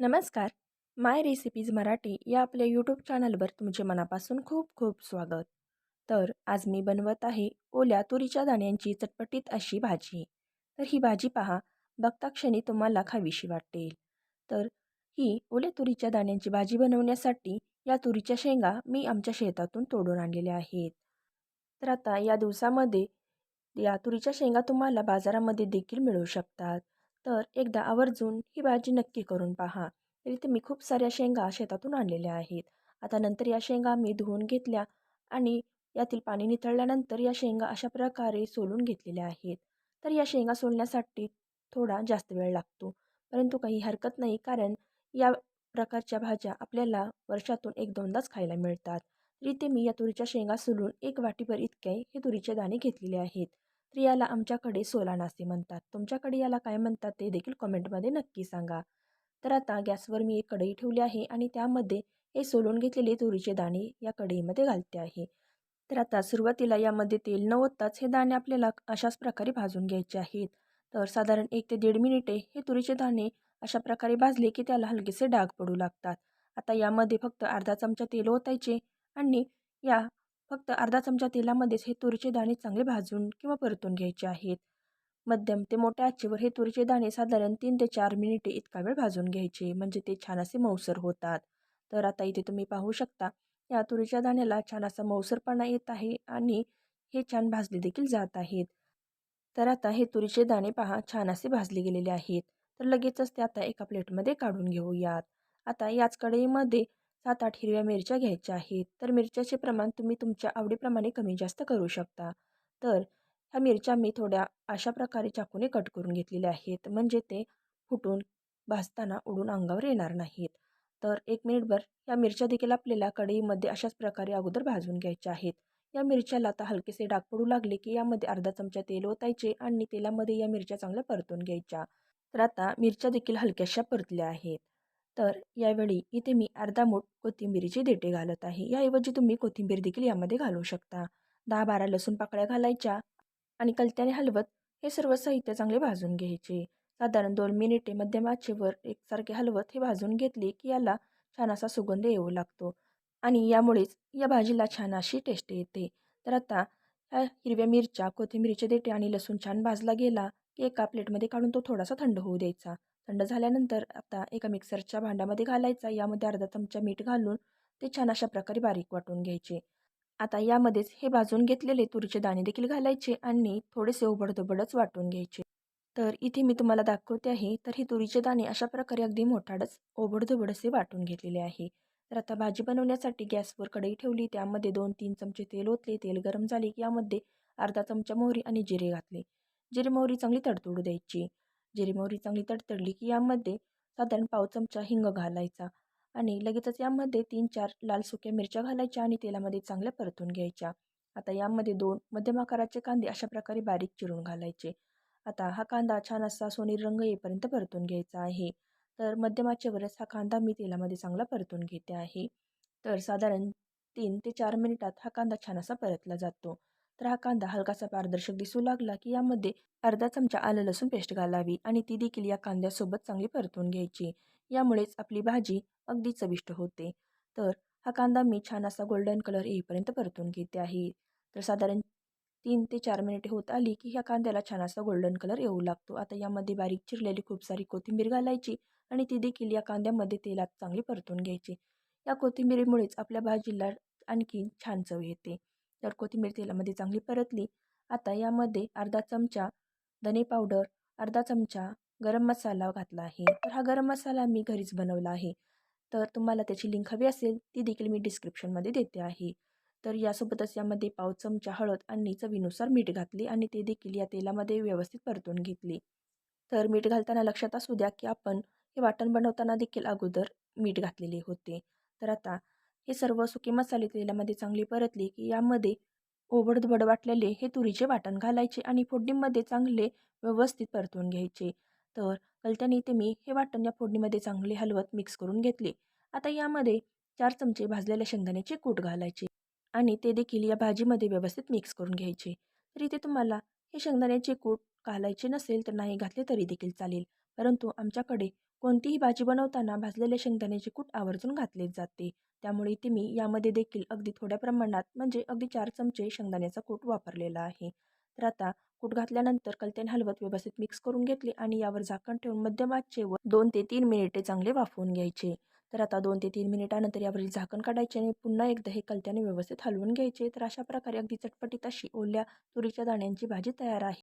नमस्कार. माय रेसिपीज मराठी या आपल्या यूट्यूब चॅनलवर तुमचे मनापासून खूप खूप स्वागत. तर आज मी बनवत आहे ओल्या तुरीच्या दाण्यांची चटपटीत अशी भाजी. तर ही भाजी पहा, बघता क्षणी तुम्हाला खावीशी वाटेल. तर ही ओल्या तुरीच्या दाण्यांची भाजी बनवण्यासाठी या तुरीच्या शेंगा मी आमच्या शेतातून तोडून आणलेल्या आहेत. तर आता या दिवसामध्ये या तुरीच्या शेंगा तुम्हाला बाजारामध्ये देखील मिळू शकतात. तर एकदा आवर्जून ही भाजी नक्की करून पहा. तर इथे मी खूप साऱ्या शेंगा शेतातून आणलेल्या आहेत. आता नंतर या शेंगा मी धुवून घेतल्या आणि यातील पाणी निथळल्यानंतर या शेंगा अशा प्रकारे सोलून घेतलेल्या आहेत. तर या शेंगा सोलण्यासाठी थोडा जास्त वेळ लागतो, परंतु काही हरकत नाही, कारण या प्रकारच्या भाज्या आपल्याला वर्षातून 1-2दाच खायला मिळतात. तर इथे मी या तुरीच्या शेंगा सोलून 1 वाटीभर इतके हे तुरीचे दाणे घेतलेले आहेत. तर याला आमच्याकडे सोलाना असे म्हणतात. तुमच्याकडे याला काय म्हणतात ते देखील कमेंटमध्ये नक्की सांगा. तर आता गॅसवर मी एक कढई ठेवली आहे आणि त्यामध्ये हे सोलून घेतलेले तुरीचे दाणे या कढईमध्ये घालते आहे. तर आता सुरुवातीला यामध्ये तेल न ओतताच हे दाणे आपल्याला अशाच प्रकारे भाजून घ्यायचे आहेत. तर साधारण 1 ते 1.5 मिनिटे हे तुरीचे दाणे अशा प्रकारे भाजले की त्याला हलकेसे डाग पडू लागतात. आता यामध्ये फक्त अर्धा चमचा तेल ओतायचे आणि या फक्त अर्धा चमचा तेलामध्येच हे तुरीचे दाणे चांगले भाजून किंवा परतून घ्यायचे आहेत. मध्यम ते मोठ्या आचेवर हे तुरीचे दाणे साधारण 3 ते 4 मिनिटे इतका वेळ भाजून घ्यायचे, म्हणजे ते छान असे मऊसर होतात. तर आता इथे तुम्ही पाहू शकता, या तुरीच्या दाण्याला छान असा मऊसरपणा येत आहे आणि हे छान भाजले देखील जात आहेत. तर आता हे तुरीचे दाणे पहा छान असे भाजले गेलेले आहेत. तर लगेचच ते आता एका प्लेटमध्ये काढून घेऊयात. आता याच कढईमध्ये 7-8 हिरव्या मिरच्या घ्यायच्या आहेत. तर मिरच्याचे प्रमाण तुम्ही तुमच्या आवडीप्रमाणे कमी जास्त करू शकता. तर ह्या मिरच्या मी थोड्या अशा प्रकारे चाकूने कट करून घेतलेल्या आहेत, म्हणजे ते फुटून भाजताना उडून अंगावर येणार नाहीत. तर 1 मिनिटभर या मिरच्या देखील आपल्याला कढईमध्ये अशाच प्रकारे अगोदर भाजून घ्यायच्या आहेत. या मिरच्याला आता हलकेसे डाग पडू लागले की यामध्ये अर्धा चमचा तेल ओतायचे आणि तेलामध्ये या मिरच्या चांगल्या परतून घ्यायच्या. तर आता मिरच्या देखील हलक्याशा परतल्या आहेत. तर यावेळी इथे मी अर्धा मूठ कोथिंबिरीचे देठे घालत आहे. याऐवजी तुम्ही कोथिंबीर देखील यामध्ये घालू शकता. 10-12 लसूण पाकळ्या घालायच्या आणि कलत्याने हलवत हे सर्व साहित्य चांगले भाजून घ्यायचे. साधारण 2 मिनिटे मध्यम आचेवर एकसारखे हलवत हे भाजून घेतले की याला छान असा सुगंध येऊ लागतो आणि यामुळेच या भाजीला छान अशी टेस्ट येते. तर आता ह्या हिरव्या मिरच्या, कोथिंबीरीचे देठे आणि लसूण छान भाजला गेला की एका प्लेटमध्ये काढून तो थोडासा थंड होऊ द्यायचा. थंड झाल्यानंतर आता एका मिक्सरच्या भांड्यामध्ये घालायचा. यामध्ये अर्धा चमचा मीठ घालून ते छान अशा प्रकारे बारीक वाटून घ्यायचे. आता यामध्येच हे भाजून घेतलेले तुरीचे दाणे देखील घालायचे आणि थोडेसे ओबडधोबडच वाटून घ्यायचे. तर इथे मी तुम्हाला दाखवते आहे. तर हे तुरीचे दाणे अशा प्रकारे अगदी मोठाडच ओबडधोबड असे वाटून घेतलेले आहे. तर आता भाजी बनवण्यासाठी गॅसवर कढई ठेवली. त्यामध्ये 2-3 चमचे तेल ओतले. तेल गरम झाले की यामध्ये अर्धा चमचा मोहरी आणि जिरे घातले. जिरे मोहरी चांगली तडतडू द्यायची. जिरे मोहरी चांगली तडतडली की यामध्ये साधारण पाव चमचा हिंग घालायचा आणि लगेचच यामध्ये 3-4 लाल सुक्या मिरच्या घालायच्या आणि तेलामध्ये चांगल्या परतून घ्यायच्या. आता यामध्ये 2 मध्यम आकाराचे कांदे अशा प्रकारे बारीक चिरून घालायचे. आता हा कांदा छान असा सोनेरी रंग येईपर्यंत परतून घ्यायचा आहे. तर मध्यम आचेवरच हा कांदा मी तेलामध्ये चांगला परतून घेते आहे. तर साधारण 3 ते 4 मिनिटात हा कांदा छान असा परतला जातो. तर हा कांदा हलकासा पारदर्शक दिसू लागला की यामध्ये अर्धा चमचा आलं लसूण पेस्ट घालावी आणि ती देखील या कांद्यासोबत चांगली परतून घ्यायची. यामुळेच आपली भाजी अगदी चविष्ट होते. तर हा कांदा मी छान असा गोल्डन कलर येईपर्यंत परतून घेते आहे. तर साधारण 3 ते 4 मिनिटे होत आली की ह्या कांद्याला छान असा गोल्डन कलर येऊ लागतो. आता यामध्ये बारीक चिरलेली खूप सारी कोथिंबीर घालायची आणि ती देखील या कांद्यामध्ये तेलात चांगली परतून घ्यायची. या कोथिंबिरीमुळेच आपल्या भाजीला आणखी छान चव येते. तर कोथिंबीर तेलामध्ये चांगली परतली. आता यामध्ये अर्धा चमचा धने पावडर, अर्धा चमचा गरम मसाला घातला आहे. तर हा गरम मसाला मी घरीच बनवला आहे. तर तुम्हाला त्याची लिंक हवी असेल ती देखील मी डिस्क्रिप्शनमध्ये देते आहे. तर यासोबतच यामध्ये पाव चमचा हळद आणि चवीनुसार मीठ घातले आणि ते देखील या तेलामध्ये व्यवस्थित परतून घेतले. तर मीठ घालताना लक्षात असू द्या की आपण हे वाटण बनवताना देखील अगोदर मीठ घातलेले होते. तर आता हे सर्व सुके मसाले तेलामध्ये चांगले परतले की यामध्ये ओबडधोबड वाटलेले हे तुरीचे वाटण घालायचे आणि फोडणीमध्ये चांगले व्यवस्थित परतून घ्यायचे. तर कलत्याने इथे मी हे वाटण या फोडणीमध्ये चांगले हलवत मिक्स करून घेतले. आता यामध्ये 4 चमचे भाजलेल्या शेंगदाण्याचे कूट घालायचे आणि ते देखील या भाजीमध्ये व्यवस्थित मिक्स करून घ्यायचे. तर इथे तुम्हाला हे शेंगदाण्याचे कूट घालायचे नसेल तर नाही घातले तरी देखील चालेल. परंतु आमच्याकडे कोणतीही भाजी बनवताना भाजलेले शेंगदाण्याचे कूट आवर्जून घातलेच जाते. त्यामुळे इथे मी यामध्ये देखील अगदी थोड्या प्रमाणात म्हणजे अगदी 4 चमचे शेंगदाण्याचा कूट वापरलेला आहे. तर आता कूट घातल्यानंतर कलत्याने हलवत व्यवस्थित मिक्स करून घेतले आणि यावर झाकण ठेवून मध्यम आचेवर 2 ते 3 मिनिटे चांगले वाफवून घ्यायचे. तर आता 2 ते 3 मिनिटानंतर यावरील झाकण काढायचे आणि पुन्हा एकदा हे कलत्याने व्यवस्थित हलवून घ्यायचे. तर अशा प्रकारे अगदी चटपटीत अशी ओल्या तुरीच्या दाण्यांची भाजी तयार आहे.